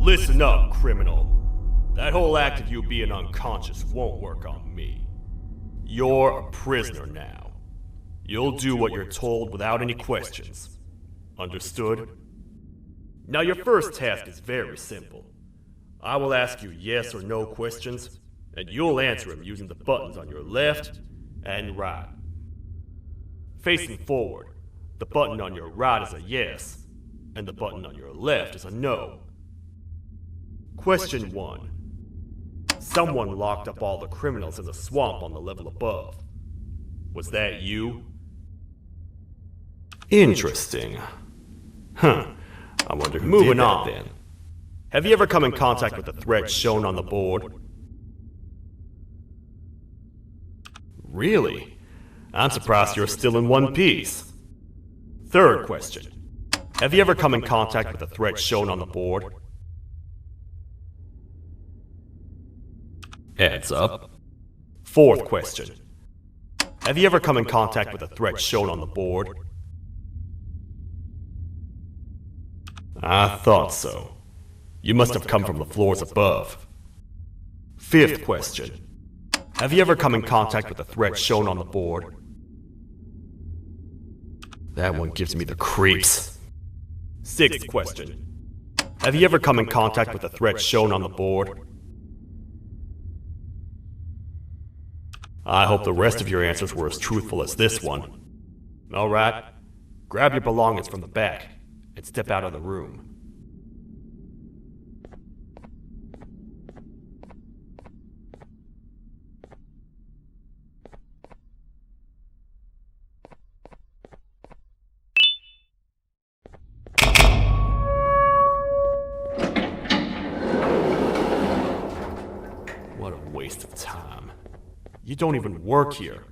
Listen up, criminal. That whole act of you being unconscious won't work on me. You're a prisoner now. You'll do what you're told without any questions. Understood? Now your first task is very simple. I will ask you yes or no questions, and you'll answer them using the buttons on your left and right. Facing forward, the button on your right is a yes, and the button on your left is a no. Question 1. Someone locked up all the criminals in the swamp on the level above. Was that you? Interesting. Huh. I wonder who did that then. Have you ever come in contact with the threat shown on the board? Really? I'm surprised you're still in one piece. Third question. Have you ever come in contact with the threat shown on the board? Heads up. Fourth question. Have you ever come in contact with the threat shown on the board? I thought so. You must have come from the floors above. Fifth question. Have you ever come in contact with the threat shown on the board? That one gives me the creeps. Sixth question. Have you ever come in contact with the threat shown on the board? I hope the rest of your answers were as truthful as this one. Alright, grab your belongings from the back and step out of the room. What a waste of time. You don't even work here.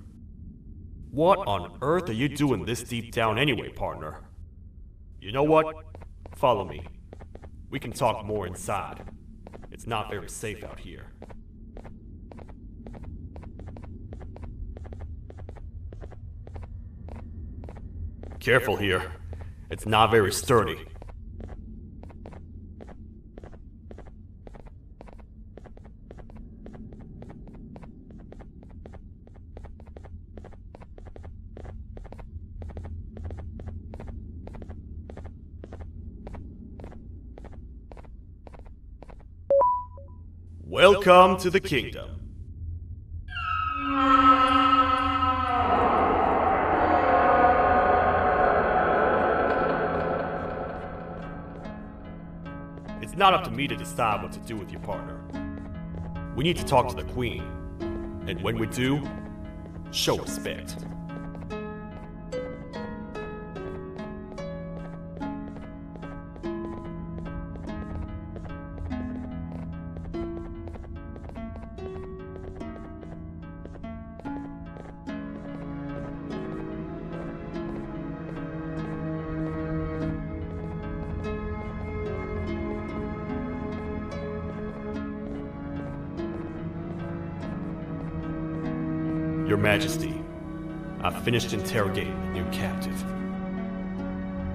What on earth are you doing this deep down anyway, partner? You know what? Follow me. We can talk more inside. It's not very safe out here. Careful here. It's not very sturdy. Welcome to the kingdom. It's not up to me to decide what to do with your partner. We need to talk to the queen. And when we do, show respect. Your Majesty, I've finished interrogating the new captive.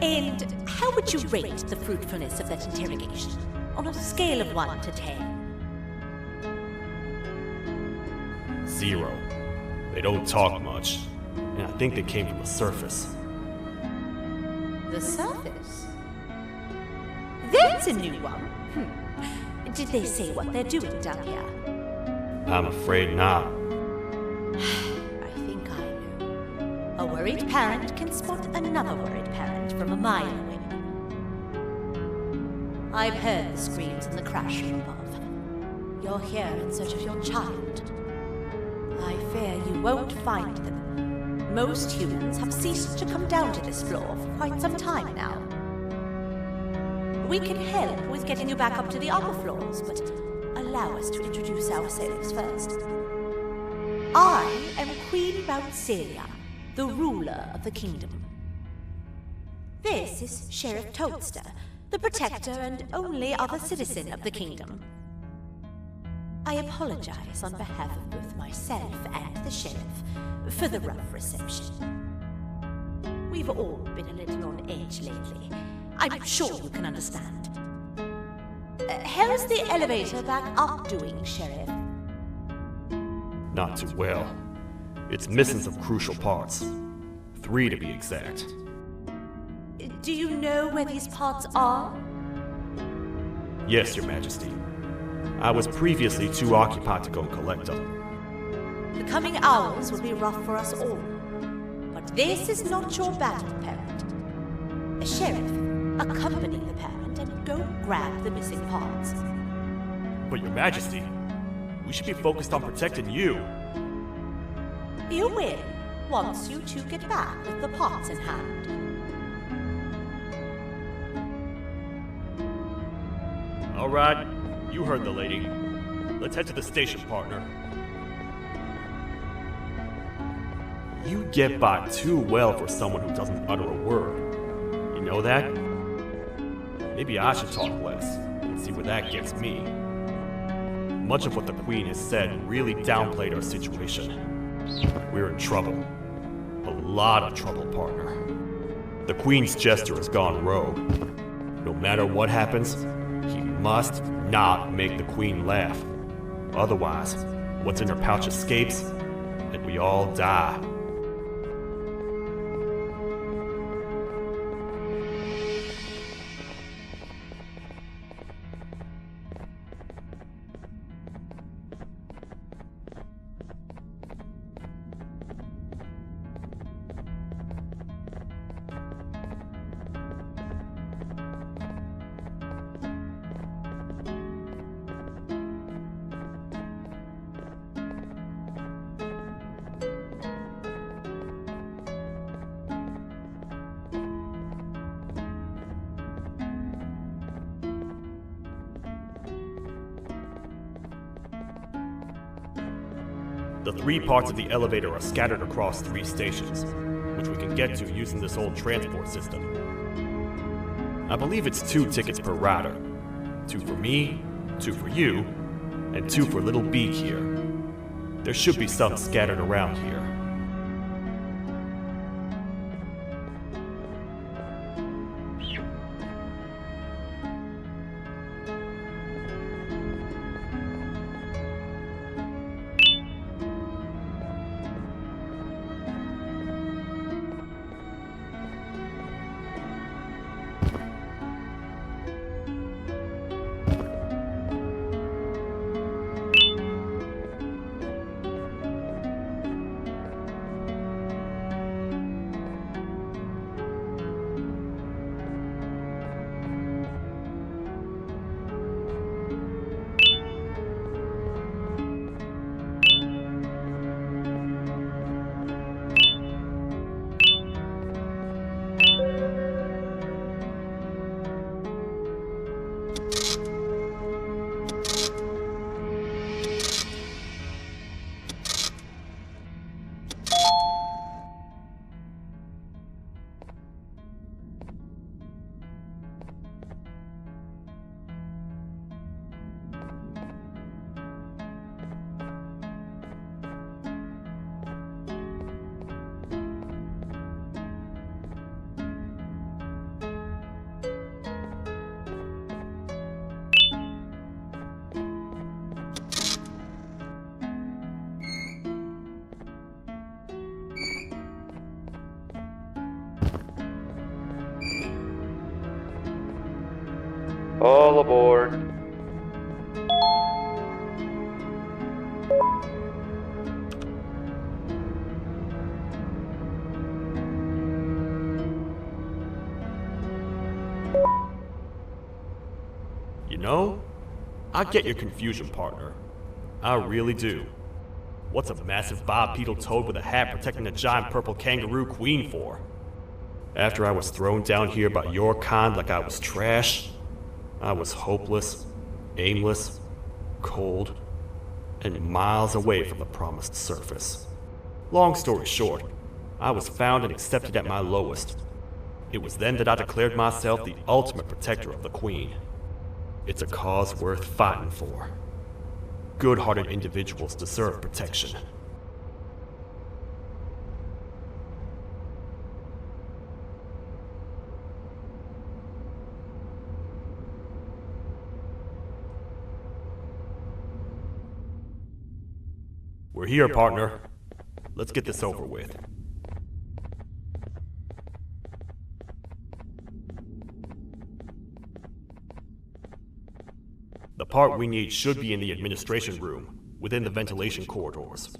And how would you rate the fruitfulness of that interrogation, on a scale of 1 to 10? 0. They don't talk much, and I think they came from the surface. The surface? That's a new one. Did they say what they're doing down here? I'm afraid not. I think I know. A worried parent can spot another worried parent from a mile away. I've heard the screams and the crash from above. You're here in search of your child. I fear you won't find them. Most humans have ceased to come down to this floor for quite some time now. We can help with getting you back up to the upper floors, but allow us to introduce ourselves first. I am Queen Celia, the ruler of the kingdom. This is Sheriff Toadster, the protector and only other citizen of the kingdom. I apologize on behalf of both myself and the sheriff for the rough reception. We've all been a little on edge lately. I'm sure you can understand. How's the elevator back up doing, Sheriff? Not too well. It's missing some crucial parts. 3 to be exact. Do you know where these parts are? Yes, Your Majesty. I was previously too occupied to go and collect them. The coming hours will be rough for us all. But this is not your battle, parent. Sheriff, accompany the parent and go grab the missing parts. But Your Majesty, we should be focused on protecting you. You will, once you two get back with the parts in hand. All right, you heard the lady. Let's head to the station, partner. You get by too well for someone who doesn't utter a word. You know that? Maybe I should talk less and see where that gets me. Much of what the Queen has said really downplayed our situation. We're in trouble. A lot of trouble, partner. The Queen's jester has gone rogue. No matter what happens, he must not make the Queen laugh. Otherwise, what's in her pouch escapes, and we all die. The 3 parts of the elevator are scattered across 3 stations, which we can get to using this old transport system. I believe it's 2 tickets per rider. 2 for me, 2 for you, and 2 for Little Beak here. There should be some scattered around here. All aboard. You know, I get your confusion, partner. I really do. What's a massive bipedal toad with a hat protecting a giant purple kangaroo queen for? After I was thrown down here by your kind like I was trash, I was hopeless, aimless, cold, and miles away from the promised surface. Long story short, I was found and accepted at my lowest. It was then that I declared myself the ultimate protector of the Queen. It's a cause worth fighting for. Good-hearted individuals deserve protection. We're here, partner. Let's get this over with. The part we need should be in the administration room, within the ventilation corridors.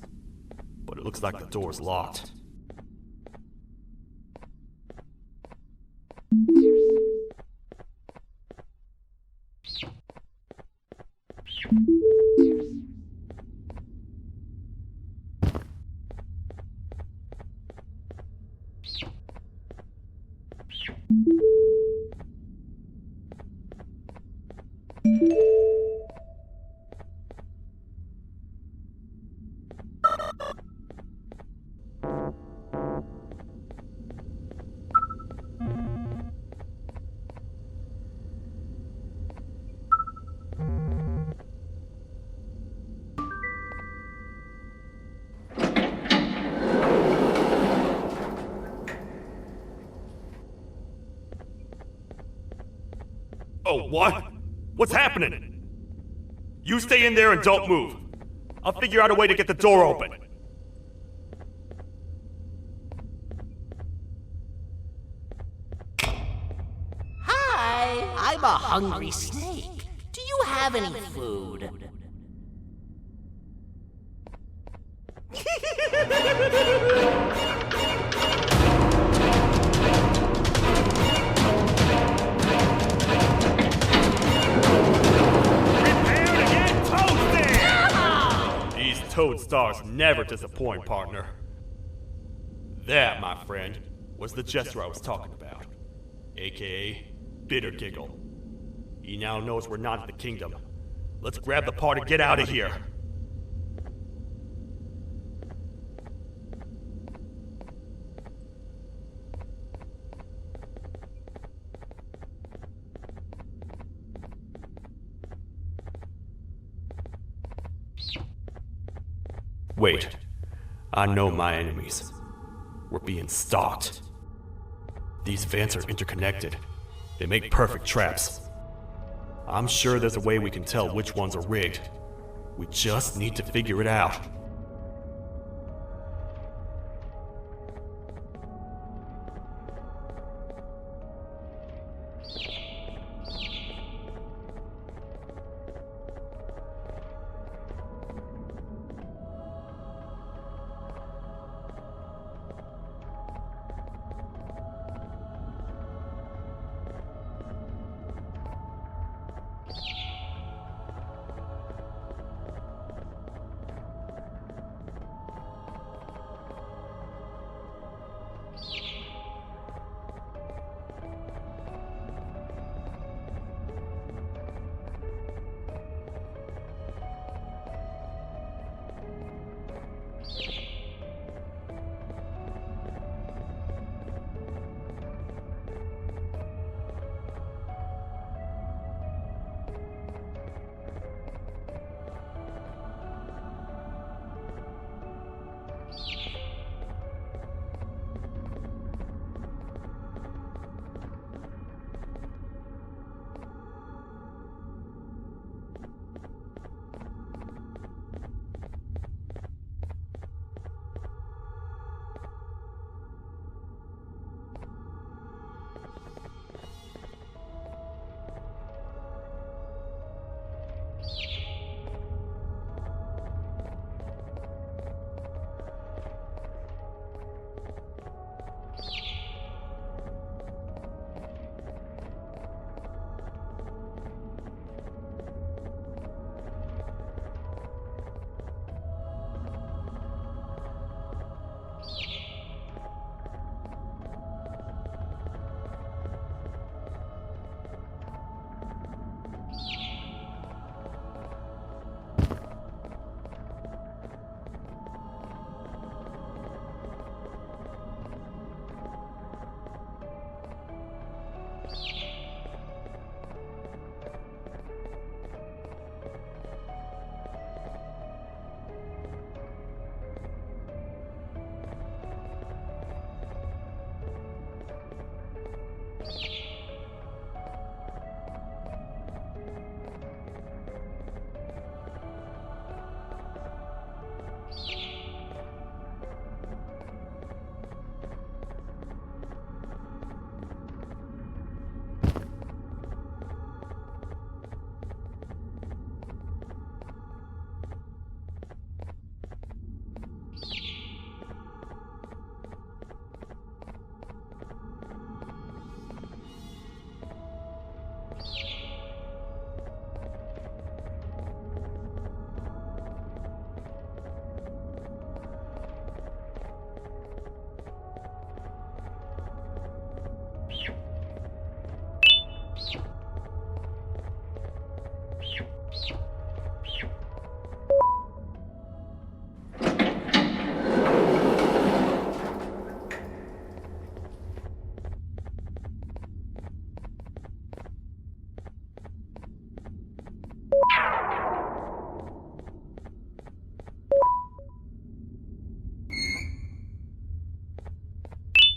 But it looks like the door's locked. Oh, what? What's happening? You stay in there and don't move. I'll figure out a way to get the door open. Hi, I'm a hungry snake. Do you have any food? Toad stars never disappoint, partner. That, my friend, was the gesture I was talking about. AKA, Bitter Giggle. He now knows we're not in the kingdom. Let's grab the part and get out of here. Wait, I know my enemies. We're being stalked. These vents are interconnected. They make perfect traps. I'm sure there's a way we can tell which ones are rigged. We just need to figure it out.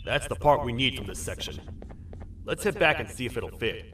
That's the part we need from this section. Let's head back and see if it'll fit.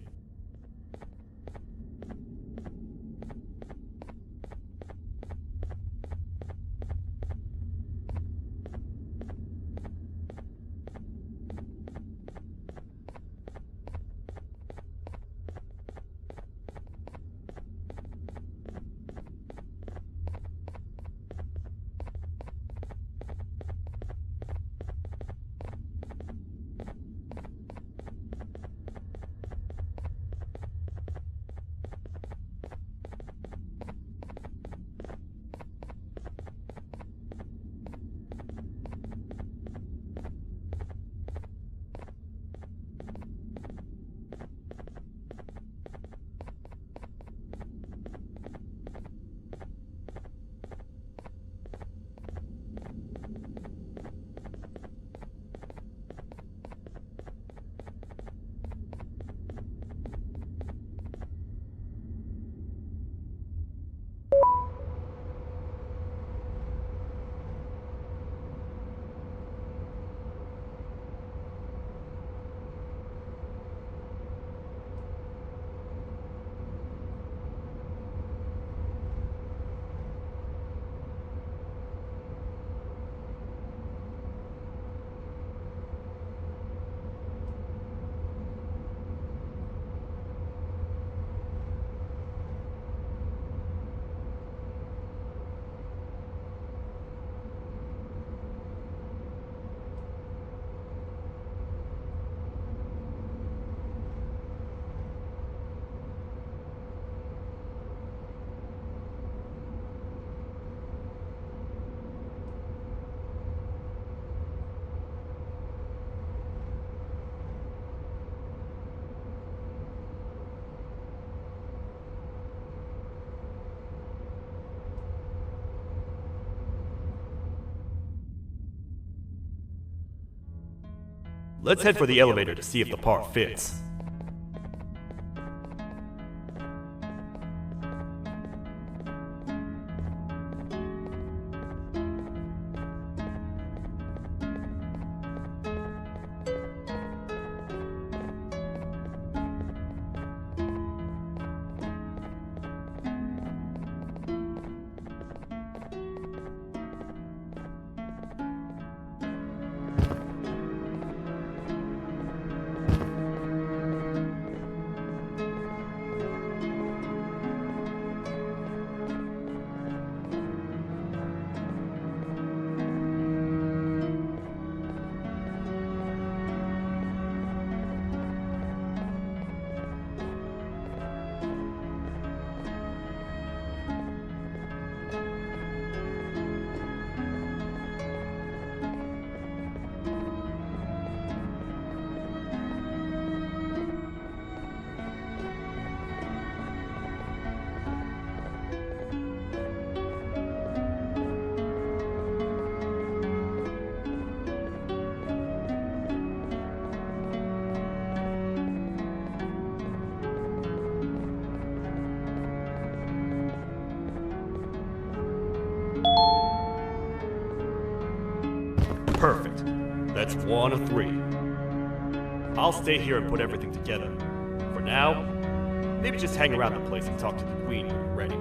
Let's head for the elevator to see if the part fits. Perfect. That's 1 of 3. I'll stay here and put everything together. For now, maybe just hang around the place and talk to the Queen when you're ready.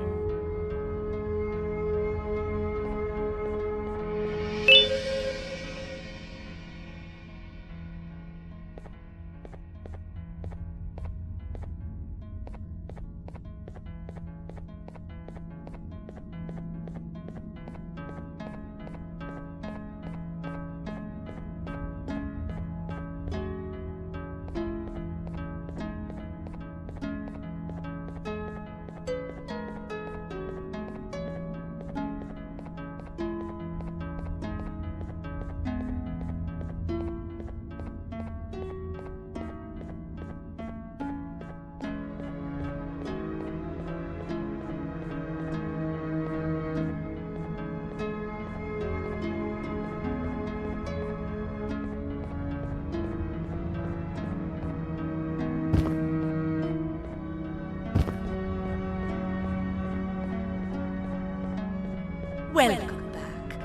Welcome back.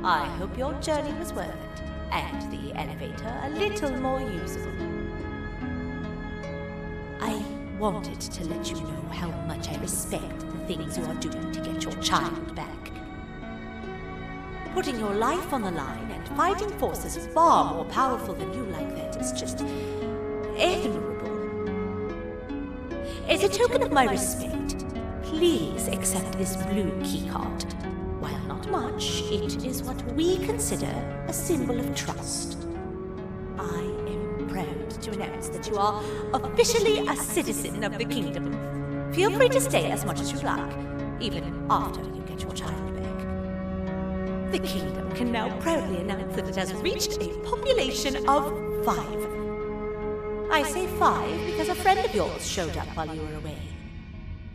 I hope your journey was worth it. and the elevator a little more usable. I wanted to let you know how much I respect the things you are doing to get your child back. Putting your life on the line and fighting forces far more powerful than you like that is just admirable. As a token of my respect, please accept this blue keycard. While not much, it is what we consider a symbol of trust. I am proud to announce that you are officially a citizen of the kingdom. Feel free to stay as much as you like, even after you get your child back. The kingdom can now proudly announce that it has reached a population of 5. I say 5 because a friend of yours showed up while you were away.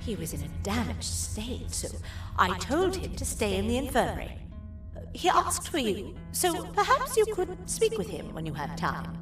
He was in a damaged state, so I told him to stay in the infirmary. He asked for you, so perhaps you could speak with him when you have time.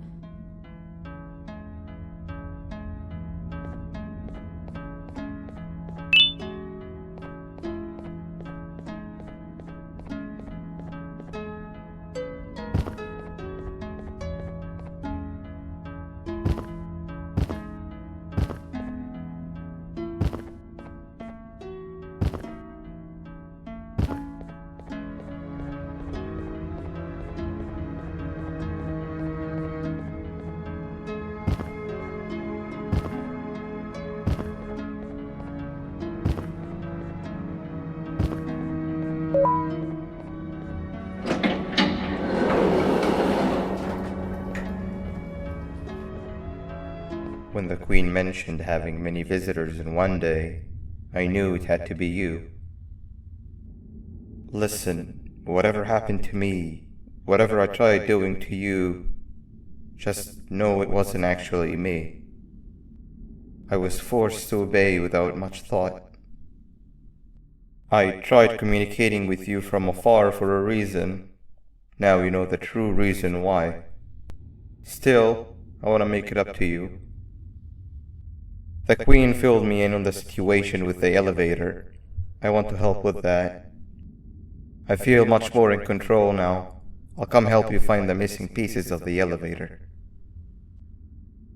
When the Queen mentioned having many visitors in one day, I knew it had to be you. Listen, whatever happened to me, whatever I tried doing to you, just know it wasn't actually me. I was forced to obey without much thought. I tried communicating with you from afar for a reason. Now you know the true reason why. Still, I want to make it up to you. The Queen filled me in on the situation with the elevator. I want to help with that. I feel much more in control now. I'll come help you find the missing pieces of the elevator.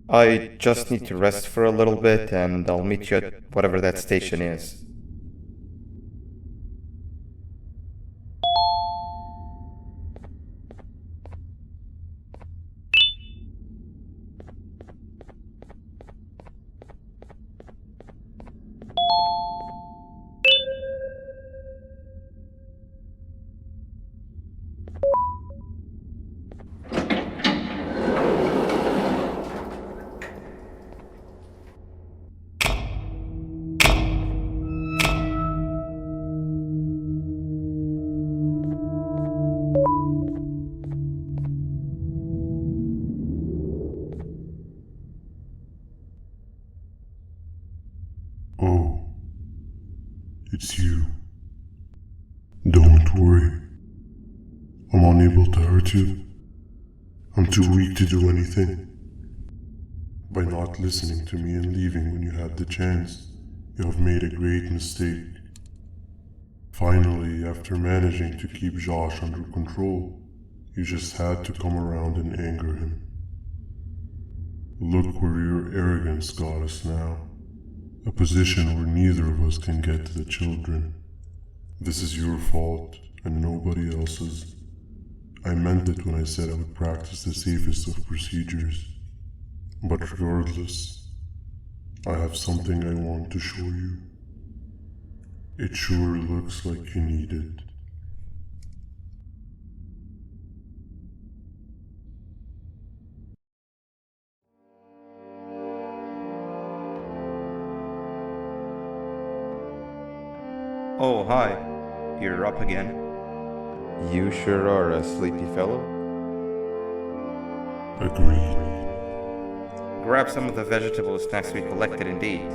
I just need to rest for a little bit and I'll meet you at whatever that station is. Oh, it's you. Don't worry. I'm unable to hurt you. I'm too weak to do anything. By not listening to me and leaving when you had the chance, you have made a great mistake. Finally, after managing to keep Josh under control, you just had to come around and anger him. Look where your arrogance got us now. A position where neither of us can get to the children. This is your fault and nobody else's. I meant it when I said I would practice the safest of procedures. But regardless, I have something I want to show you. It sure looks like you need it. Oh, hi. You're up again. You sure are a sleepy fellow. Agreed. Grab some of the vegetable snacks we collected indeed.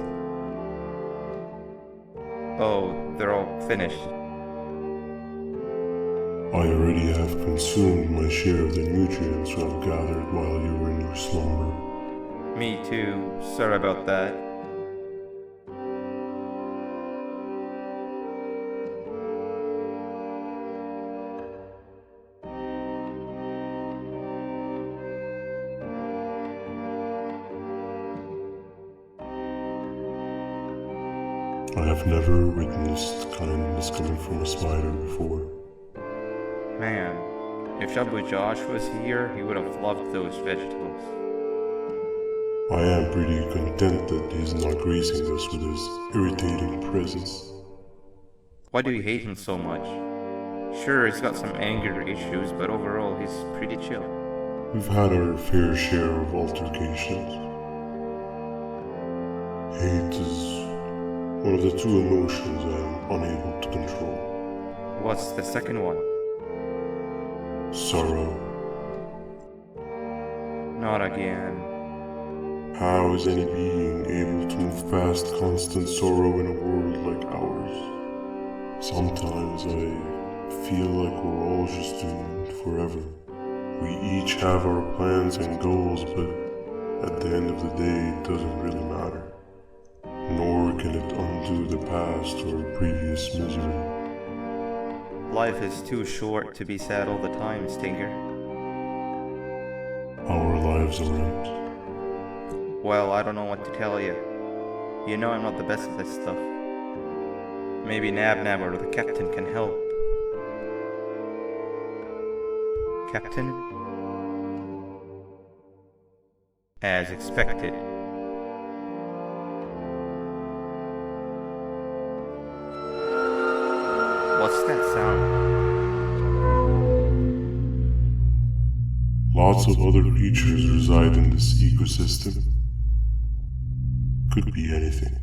Oh, they're all finished. I already have consumed my share of the nutrients you have gathered while you were in your slumber. Me too. Sorry about that. I have never witnessed kindness coming from a spider before. Man, if Abu Josh was here, he would have loved those vegetables. I am pretty content that he's not gracing us with his irritating presence. Why do you hate him so much? Sure, he's got some anger issues, but overall he's pretty chill. We've had our fair share of altercations. Hate is one of the two emotions I am unable to control. What's the second one? Sorrow. Not again. How is any being able to move past constant sorrow in a world like ours? Sometimes I feel like we're all just doomed forever. We each have our plans and goals, but at the end of the day, it doesn't really matter. Nor can it undo the past or previous misery. Life is too short to be sad all the time, Stinger. Our lives aren't. Well, I don't know what to tell you. You know I'm not the best at this stuff. Maybe Nab or the captain can help. Captain? As expected. What's that sound? Lots of other creatures reside in this ecosystem. Could be anything.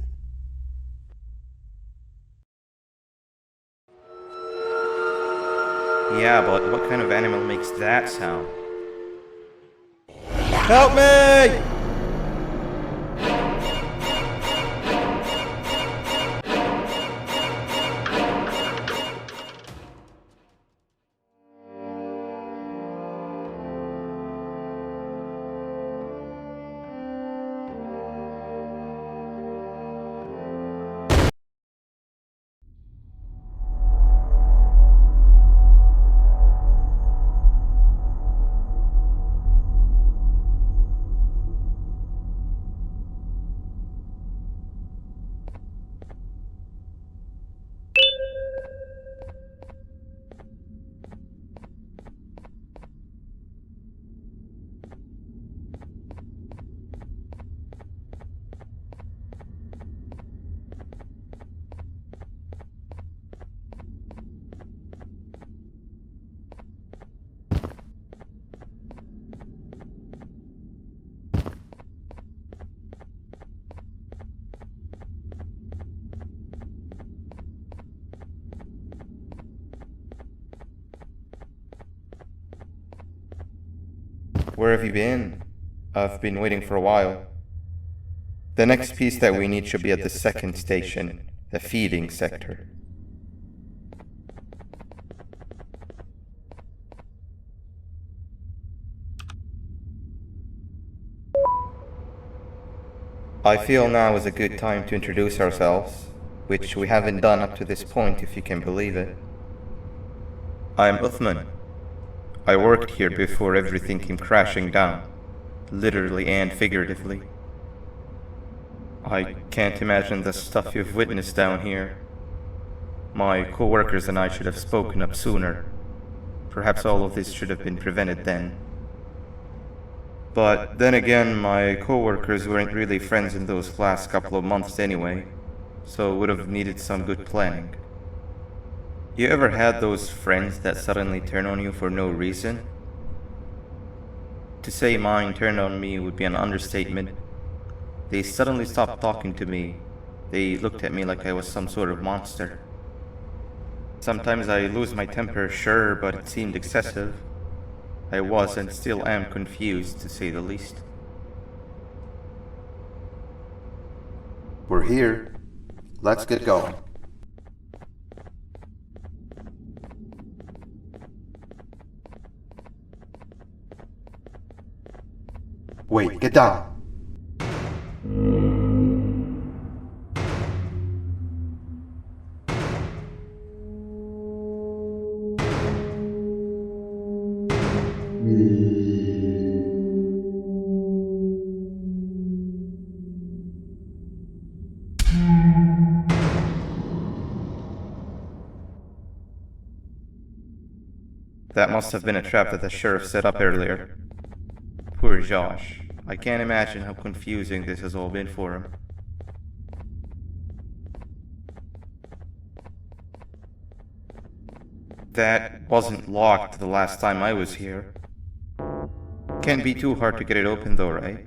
Yeah, but what kind of animal makes that sound? Help me! Where have you been? I've been waiting for a while. The next piece that we need should be at the second station, the feeding sector. I feel now is a good time to introduce ourselves, which we haven't done up to this point, if you can believe it. I'm Uthman. I worked here before everything came crashing down, literally and figuratively. I can't imagine the stuff you've witnessed down here. My co-workers and I should have spoken up sooner. Perhaps all of this should have been prevented then. But then again, my co-workers weren't really friends in those last couple of months anyway, so would have needed some good planning. You ever had those friends that suddenly turn on you for no reason? To say mine turned on me would be an understatement. They suddenly stopped talking to me. They looked at me like I was some sort of monster. Sometimes I lose my temper, sure, but it seemed excessive. I was and still am confused, to say the least. We're here. Let's get going. Wait, get down. That must have been a trap that the sheriff set up earlier. Poor Josh. I can't imagine how confusing this has all been for him. That wasn't locked the last time I was here. Can't be too hard to get it open though, right?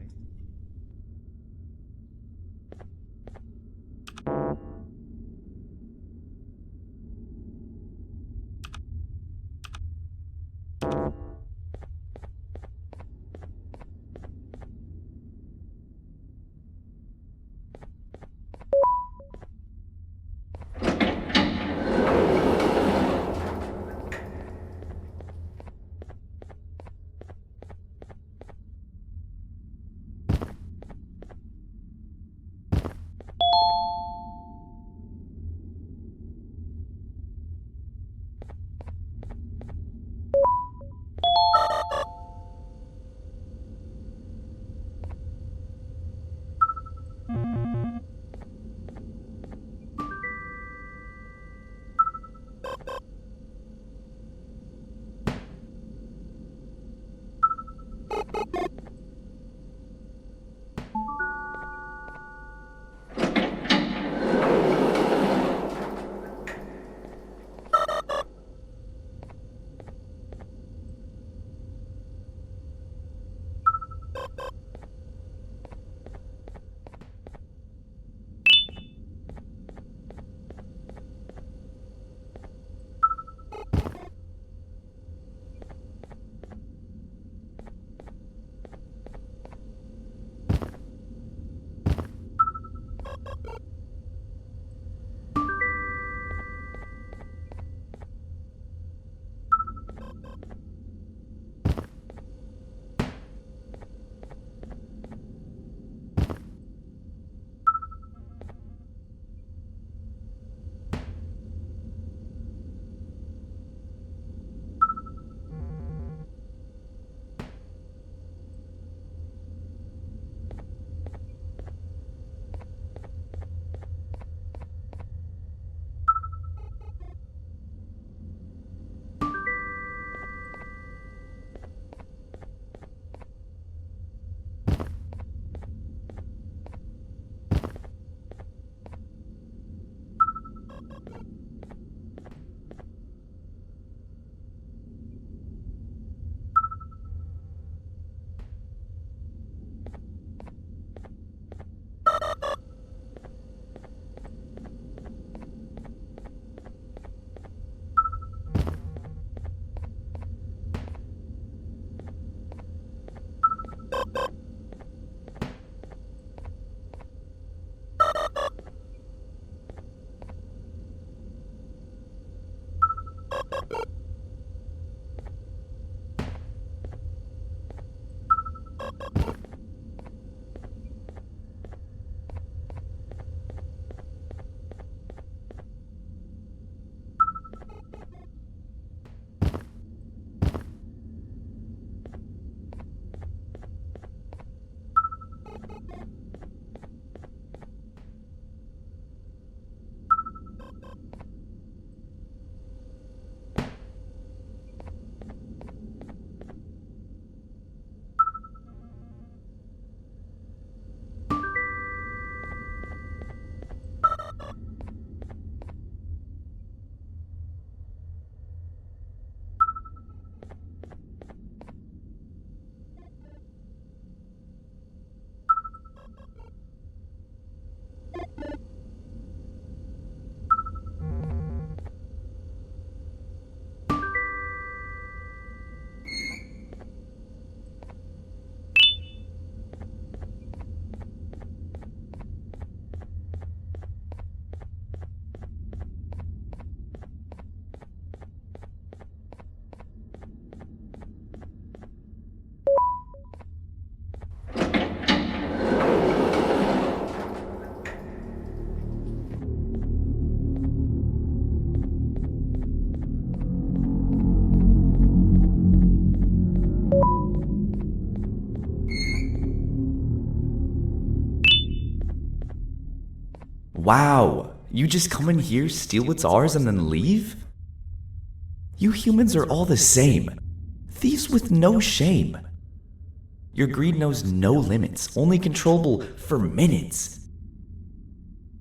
Wow, you just come in here, steal what's ours, and then leave? You humans are all the same. Thieves with no shame. Your greed knows no limits, only controllable for minutes.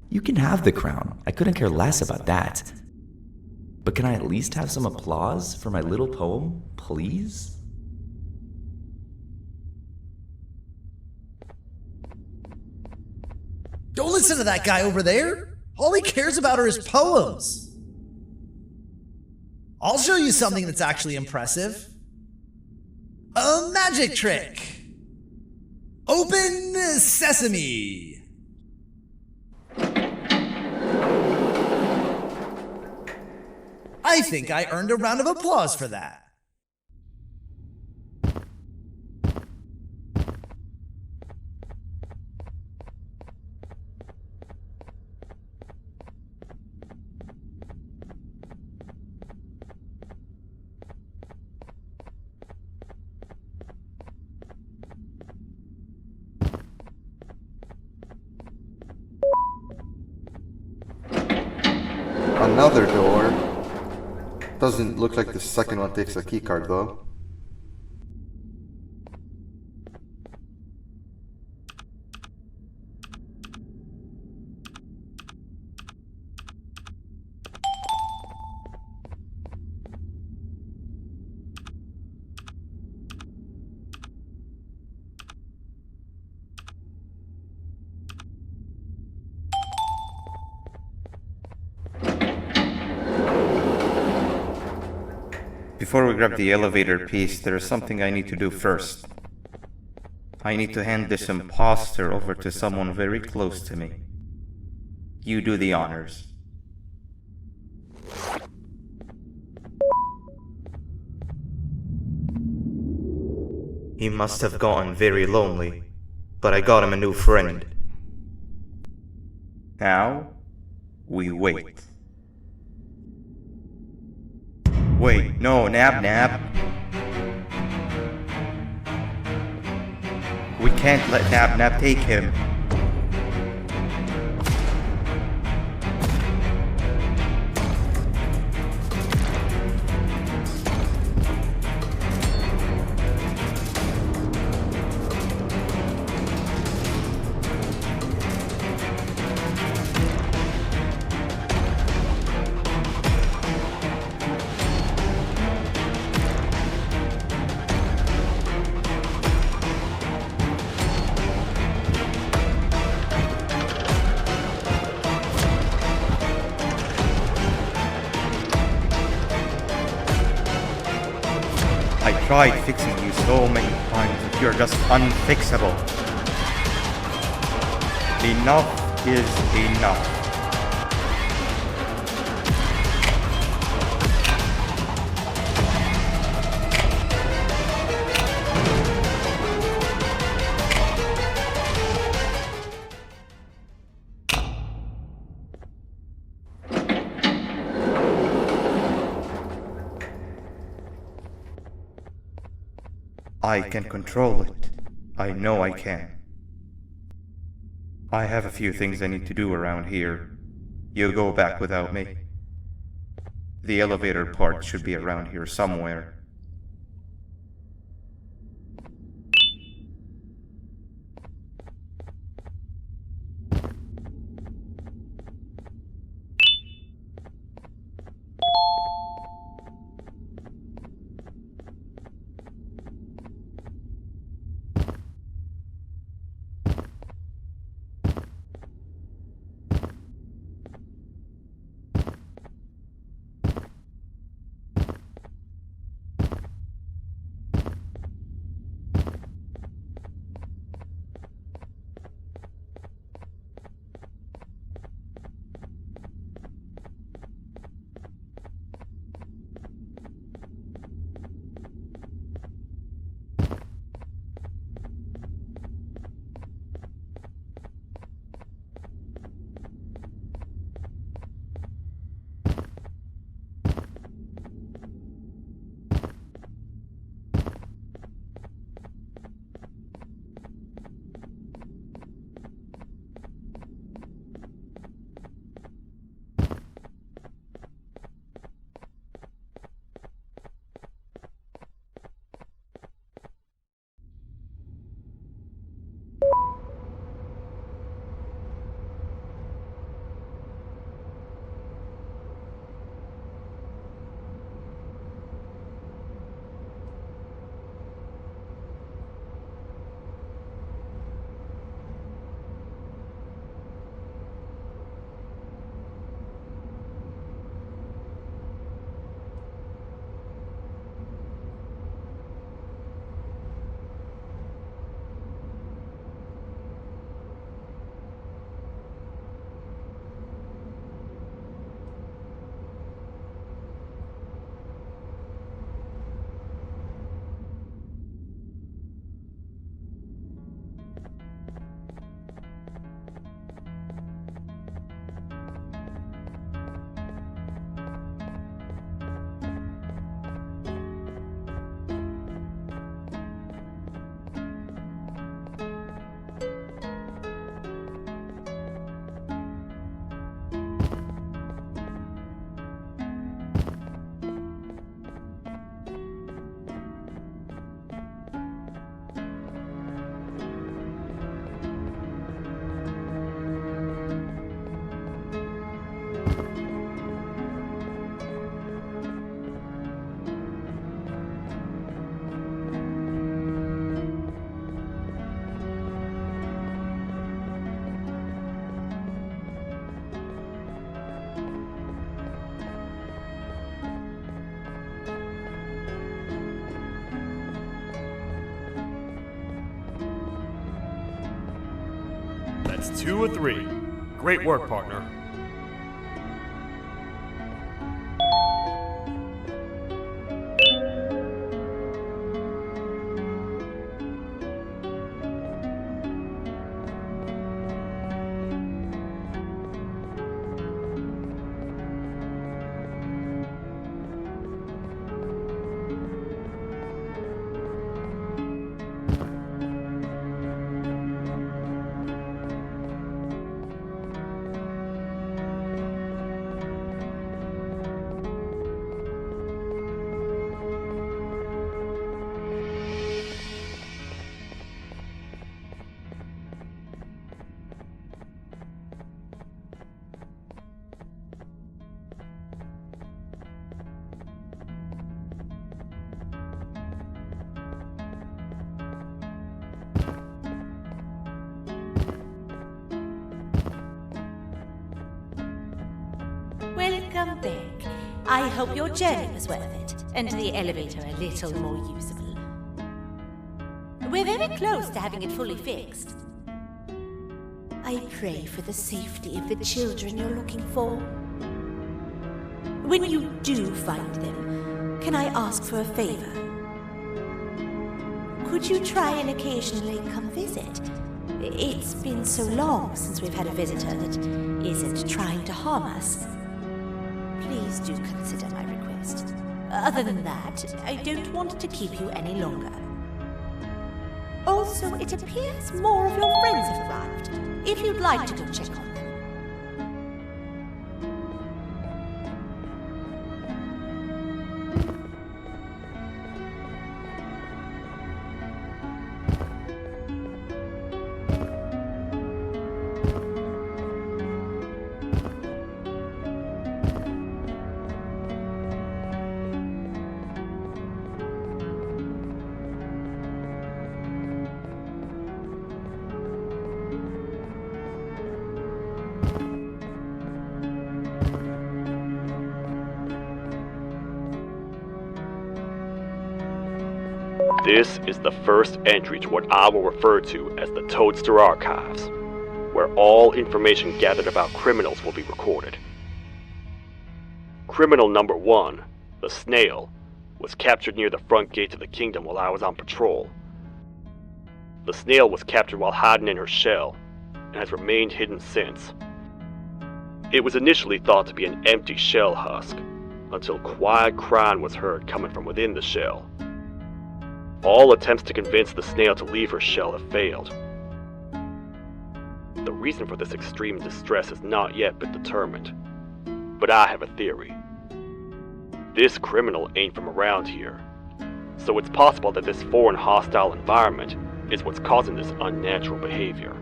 You can have the crown. I couldn't care less about that. But can I at least have some applause for my little poem, please? Don't listen to that guy over there. All he cares about are his poems. I'll show you something that's actually impressive. A magic trick. Open sesame. I think I earned a round of applause for that. Another door. Doesn't look like the second one takes a keycard though. Before we grab the elevator piece, there is something I need to do first. I need to hand this imposter over to someone very close to me. You do the honors. He must have gotten very lonely, but I got him a new friend. Now, we wait. Wait, no, Nab. We can't let Nab take him. I tried fixing you so many times that you're just unfixable. Enough is enough. I can control it. I know I can. I have a few things I need to do around here. You'll go back without me. The elevator part should be around here somewhere. That's 2 of 3. Great work, partner. Welcome back. I hope your journey was worth it, and the elevator a little more usable. We're very close to having it fully fixed. I pray for the safety of the children you're looking for. When you do find them, can I ask for a favor? Could you try and occasionally come visit? It's been so long since we've had a visitor that isn't trying to harm us. Please do consider my request. Other than that, I don't want to keep you any longer. Also, it appears more of your friends have arrived. If you'd like to go check on them. This is the first entry to what I will refer to as the Toadster Archives, where all information gathered about criminals will be recorded. Criminal number 1, the Snail, was captured near the front gate of the kingdom while I was on patrol. The Snail was captured while hiding in her shell, and has remained hidden since. It was initially thought to be an empty shell husk, until quiet crying was heard coming from within the shell. All attempts to convince the Snail to leave her shell have failed. The reason for this extreme distress has not yet been determined, but I have a theory. This criminal ain't from around here, so it's possible that this foreign hostile environment is what's causing this unnatural behavior.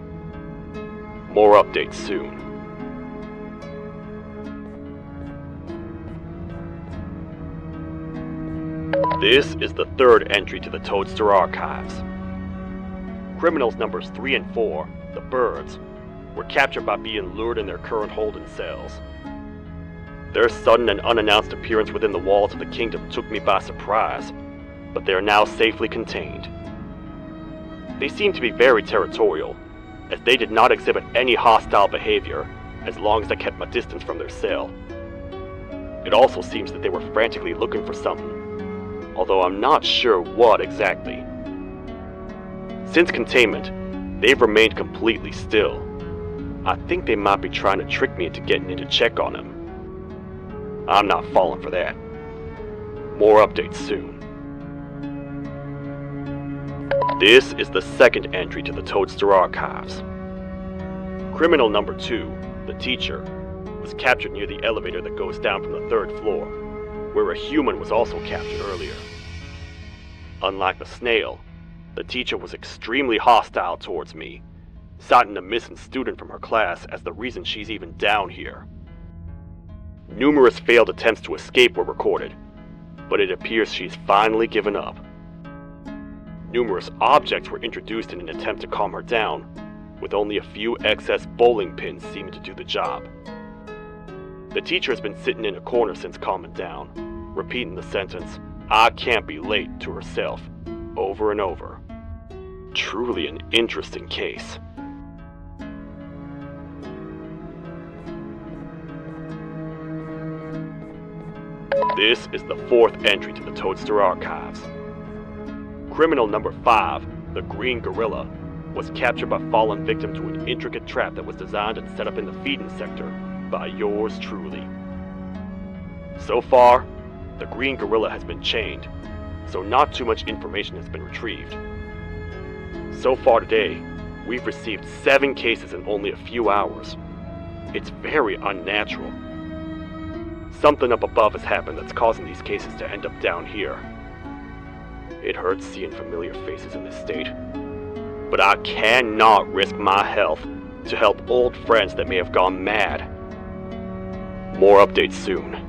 More updates soon. This is the third entry to the Toadster Archives. Criminals numbers 3 and 4, the Birds, were captured by being lured in their current holding cells. Their sudden and unannounced appearance within the walls of the kingdom took me by surprise, but they are now safely contained. They seem to be very territorial, as they did not exhibit any hostile behavior as long as I kept my distance from their cell. It also seems that they were frantically looking for something, although I'm not sure what exactly. Since containment, they've remained completely still. I think they might be trying to trick me into getting in to check on them. I'm not falling for that. More updates soon. This is the second entry to the Toadster Archives. Criminal number 2, the Teacher, was captured near the elevator that goes down from the 3rd floor, where a human was also captured earlier. Unlike the Snail, the Teacher was extremely hostile towards me, citing a missing student from her class as the reason she's even down here. Numerous failed attempts to escape were recorded, but it appears she's finally given up. Numerous objects were introduced in an attempt to calm her down, with only a few excess bowling pins seeming to do the job. The Teacher has been sitting in a corner since calming down, repeating the sentence, "I can't be late," to herself, over and over. Truly an interesting case. This is the fourth entry to the Toadster archives. Criminal number 5, the Green Gorilla, was captured by falling victim to an intricate trap that was designed and set up in the feeding sector by yours truly. So far, the Green Gorilla has been chained, so not too much information has been retrieved. So far today, we've received 7 cases in only a few hours. It's very unnatural. Something up above has happened that's causing these cases to end up down here. It hurts seeing familiar faces in this state, but I cannot risk my health to help old friends that may have gone mad. More updates soon.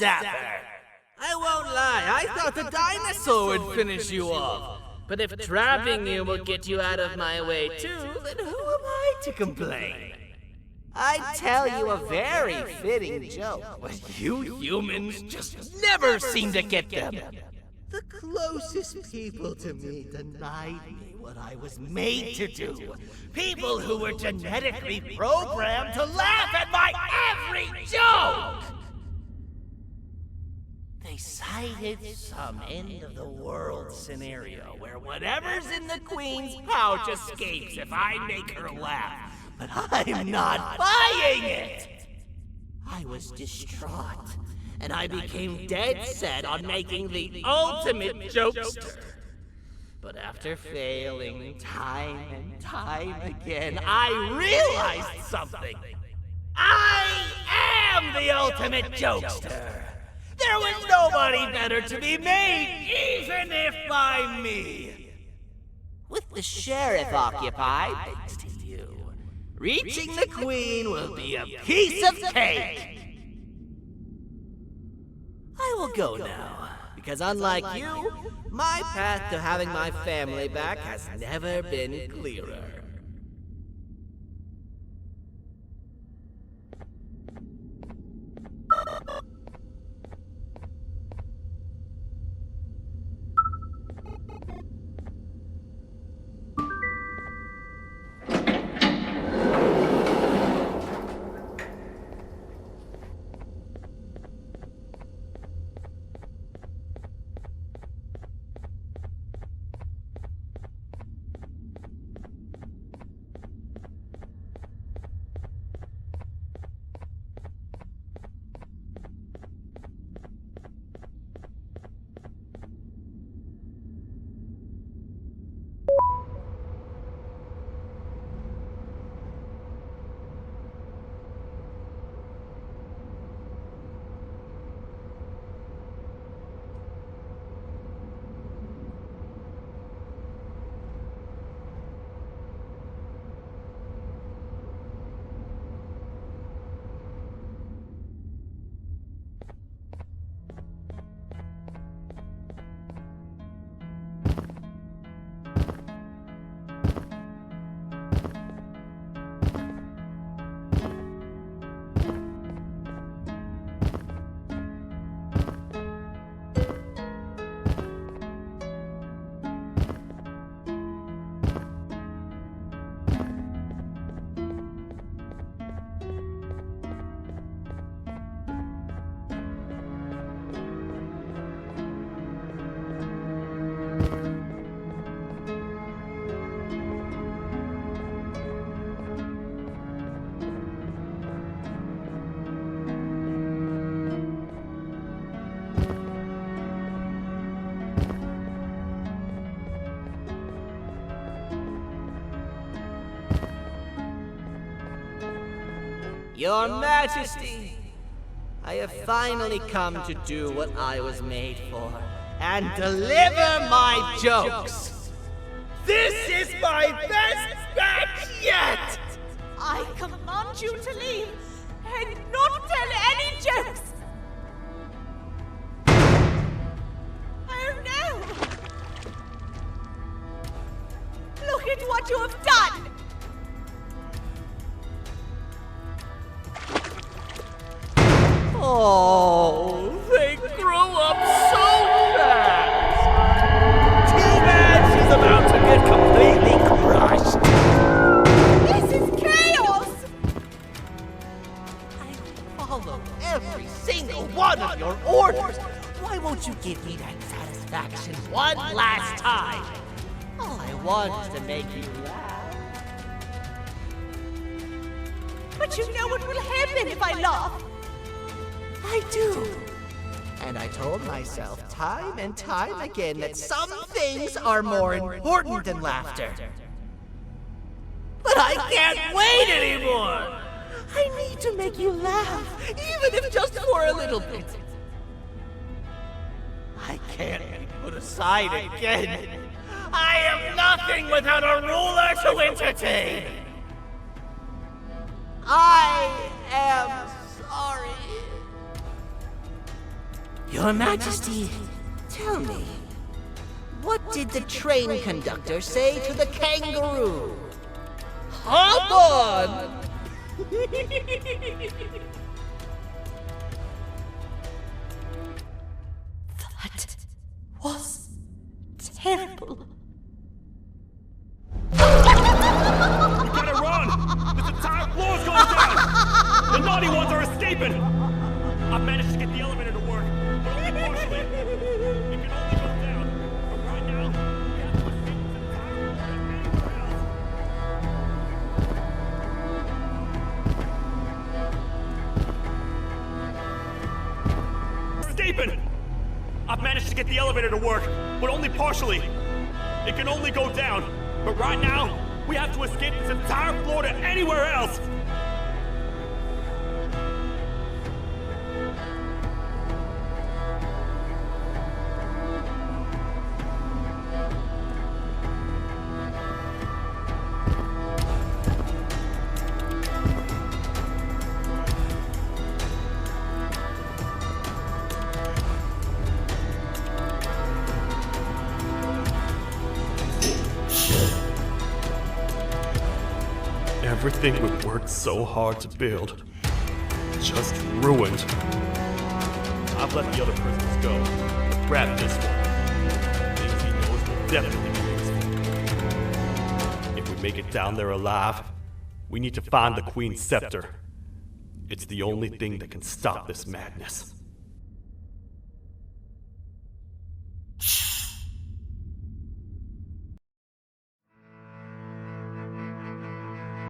zapper. I won't lie, I thought the dinosaur would finish you off. But if trapping you will get you out of my way too, then who am I to complain? I'd tell you a very fitting joke, but you humans just never seem to get them. The closest people to me denied me what I was made to do. People who were genetically programmed to laugh at my every joke! They cited some end-of-the-world scenario where whatever's in the Queen's pouch escapes if I make her laugh. But I'm not buying it! I was distraught, and I became dead set on making the ultimate jokester. But after failing time and time again, I realized something. I am the ultimate jokester. There was nobody better to be made, even if by me. With the sheriff occupied, thanks to you, reaching the queen will be a piece of cake. I will go now, because unlike you, my path to having my family back has never been clearer. Your Majesty, I have finally come to do what I was made for, and deliver my jokes. This is my best batch yet! I command you to leave and not tell any jokes! Oh no! Look at what you have done! Oh, they grew up so fast! Too bad she's about to get completely crushed! This is chaos! I follow every single one of your orders! Why won't you give me that satisfaction one last time? All I want is to make you laugh. But you know what will happen if I laugh. I do. And I told myself time and time again that some things are more important than laughter. But I can't wait anymore! I need to make you laugh, even if just for a little bit. I can't be put aside again. I am nothing without a ruler to entertain. I am sorry. Your Majesty, tell me, what did the train conductor say to the kangaroo? Hop on! That was terrible. We gotta run! This entire floor's going down! The naughty ones are escaping! I've managed to get the elevator to work, but only partially. It can only go down, but right now, we have to escape this entire escaping! I've managed to get the elevator to work, but only partially. It can only go down. But right now, we have to escape this entire floor to anywhere else. Everything we worked so hard to build, just ruined. I've let the other prisoners go. Grab this one. Things he knows will definitely be useful. If we make it down there alive, we need to find the Queen's scepter. It's the only thing that can stop this madness.